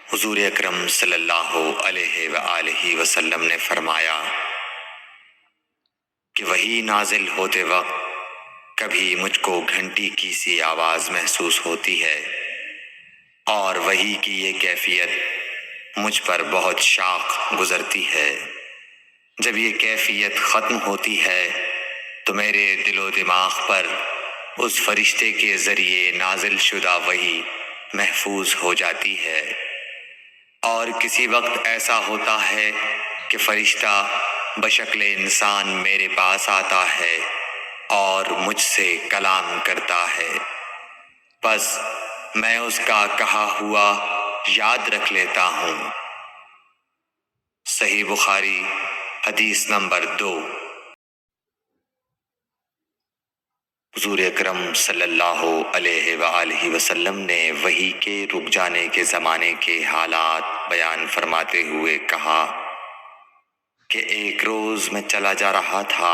حضور اکرم صلی اللہ علیہ وآلہ وسلم نے فرمایا کہ وحی نازل ہوتے وقت کبھی مجھ کو گھنٹی کی سی آواز محسوس ہوتی ہے، اور وحی کی یہ کیفیت مجھ پر بہت شاق گزرتی ہے۔ جب یہ کیفیت ختم ہوتی ہے تو میرے دل و دماغ پر اس فرشتے کے ذریعے نازل شدہ وحی محفوظ ہو جاتی ہے، اور کسی وقت ایسا ہوتا ہے کہ فرشتہ بشکل انسان میرے پاس آتا ہے اور مجھ سے کلام کرتا ہے، بس میں اس کا کہا ہوا یاد رکھ لیتا ہوں۔ صحیح بخاری حدیث نمبر 2۔ حضور اکرم صلی اللہ علیہ وآلہ وسلم نے وحی کے رک جانے کے زمانے کے حالات بیان فرماتے ہوئے کہا کہ ایک روز میں چلا جا رہا تھا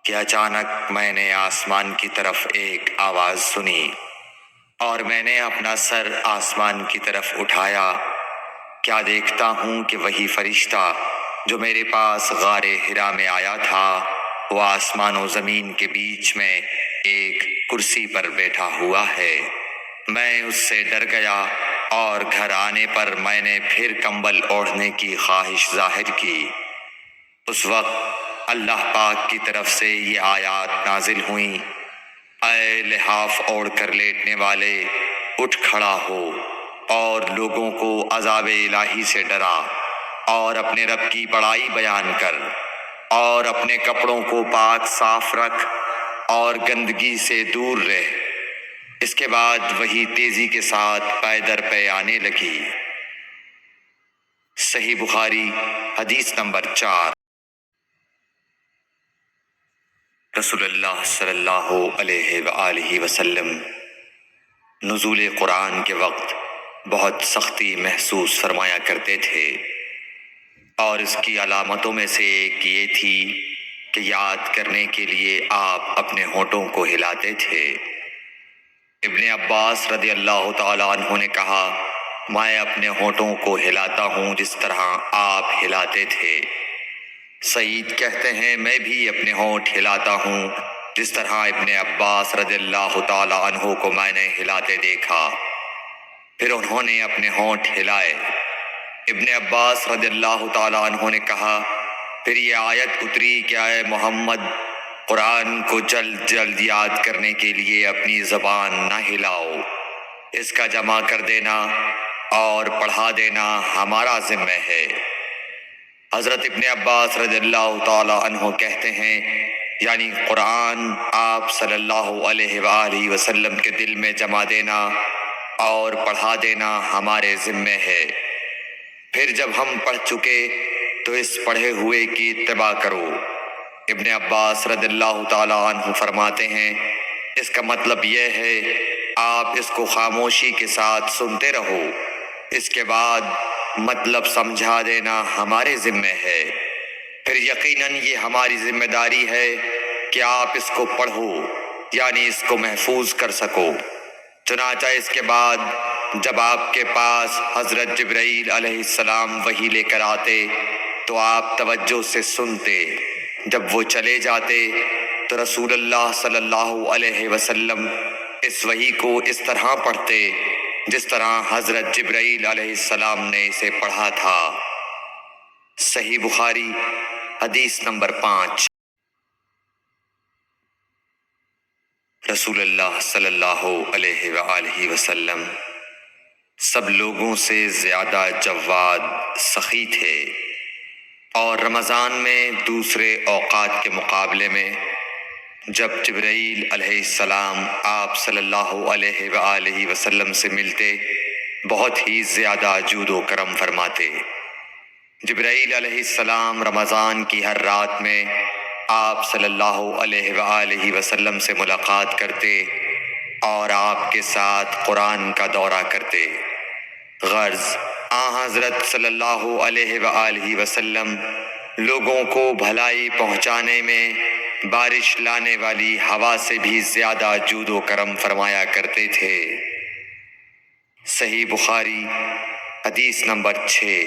کہ اچانک میں نے آسمان کی طرف ایک آواز سنی، اور میں نے اپنا سر آسمان کی طرف اٹھایا۔ کیا دیکھتا ہوں کہ وہی فرشتہ جو میرے پاس غار حرا میں آیا تھا وہ آسمان و زمین کے بیچ میں ایک کرسی پر بیٹھا ہوا ہے۔ میں اس سے ڈر گیا، اور گھر آنے پر میں نے پھر کمبل اوڑھنے کی خواہش ظاہر کی۔ اس وقت اللہ پاک کی طرف سے یہ آیات نازل ہوئیں: اے لحاف اوڑھ کر لیٹنے والے، اٹھ کھڑا ہو اور لوگوں کو عذاب الہی سے ڈرا، اور اپنے رب کی بڑائی بیان کر، اور اپنے کپڑوں کو پاک صاف رکھ اور گندگی سے دور رہ۔ اس کے بعد وہی تیزی کے ساتھ پے در پے آنے لگی۔ صحیح بخاری حدیث نمبر 4۔ رسول اللہ صلی اللہ علیہ وآلہ وسلم نزول قرآن کے وقت بہت سختی محسوس فرمایا کرتے تھے، اور اس کی علامتوں میں سے ایک یہ تھی کہ یاد کرنے کے لیے آپ اپنے ہونٹوں کو ہلاتے تھے۔ ابن عباس رضی اللہ تعالیٰ عنہ نے کہا، میں اپنے ہونٹوں کو ہلاتا ہوں جس طرح آپ ہلاتے تھے۔ سعید کہتے ہیں، میں بھی اپنے ہونٹ ہلاتا ہوں جس طرح ابن عباس رضی اللہ تعالیٰ عنہ کو میں نے ہلاتے دیکھا۔ پھر انہوں نے اپنے ہونٹ ہلائے۔ ابن عباس رضی اللہ تعالیٰ عنہ نے کہا، پھر یہ آیت اتری کہ اے محمد، قرآن کو جلد جلد یاد کرنے کے لیے اپنی زبان نہ ہلاؤ، اس کا جمع کر دینا اور پڑھا دینا ہمارا ذمہ ہے۔ حضرت ابن عباس رضی اللہ تعالیٰ عنہ کہتے ہیں، یعنی قرآن آپ صلی اللہ علیہ وآلہ وسلم کے دل میں جمع دینا اور پڑھا دینا ہمارے ذمہ ہے۔ پھر جب ہم پڑھ چکے تو اس پڑھے ہوئے کی اتباع کرو۔ ابن عباس رضی اللہ تعالیٰ عنہ فرماتے ہیں، اس کا مطلب یہ ہے آپ اس کو خاموشی کے ساتھ سنتے رہو، اس کے بعد مطلب سمجھا دینا ہمارے ذمہ ہے۔ پھر یقیناً یہ ہماری ذمہ داری ہے کہ آپ اس کو پڑھو، یعنی اس کو محفوظ کر سکو۔ چنانچہ اس کے بعد جب آپ کے پاس حضرت جبرائیل علیہ السلام وحی لے کر آتے تو آپ توجہ سے سنتے۔ جب وہ چلے جاتے تو رسول اللہ صلی اللہ علیہ وسلم اس وحی کو اس طرح پڑھتے جس طرح حضرت جبرائیل علیہ السلام نے اسے پڑھا تھا۔ صحیح بخاری حدیث نمبر 5۔ رسول اللہ صلی اللہ علیہ وآلہ وسلم سب لوگوں سے زیادہ جواد سخی تھے، اور رمضان میں دوسرے اوقات کے مقابلے میں جب جبرائیل علیہ السلام آپ صلی اللہ علیہ وآلہ وسلم سے ملتے بہت ہی زیادہ جود و کرم فرماتے۔ جبرائیل علیہ السلام رمضان کی ہر رات میں آپ صلی اللہ علیہ وآلہ وسلم سے ملاقات کرتے اور آپ کے ساتھ قرآن کا دورہ کرتے۔ غرض حضرت صلی اللہ علیہ وآلہ وسلم لوگوں کو بھلائی پہنچانے میں بارش لانے والی ہوا سے بھی زیادہ جود و کرم فرمایا کرتے تھے۔ صحیح بخاری حدیث نمبر 6